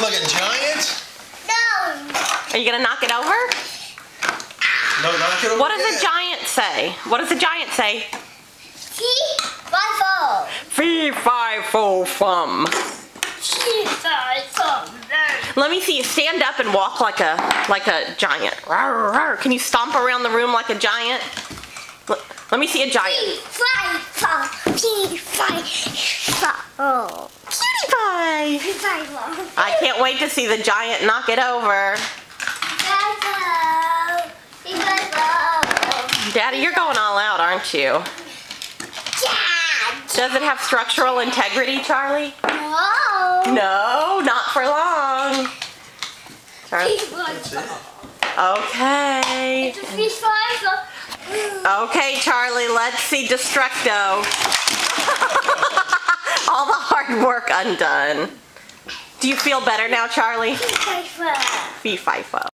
like a giant? No. Are you gonna knock it over? No, knock it over. What does a giant say? What does a giant say? Fee-fi-fo. Fee, fi, fo, fum. Fee-fi-fo. Let me see you stand up and walk like a giant. Rawr, rawr. Can you stomp around the room like a giant? Let me see a giant. Fee-fi-fo. Fee-fi-fo. Cutie pie. Fee-fi-fo. I can't wait to see the giant knock it over. Fee-fi-fo. Fee-fi-fo. Daddy, you're going all out, aren't you? Dad. Does it have structural integrity, Charlie? No. No, not for long. Charlie. Okay. It's a fee-fi-fo. Okay, Charlie, let's see Destructo. All the hard work undone. Do you feel better now, Charlie? Fee-fi-fo. Fee, fi, fo.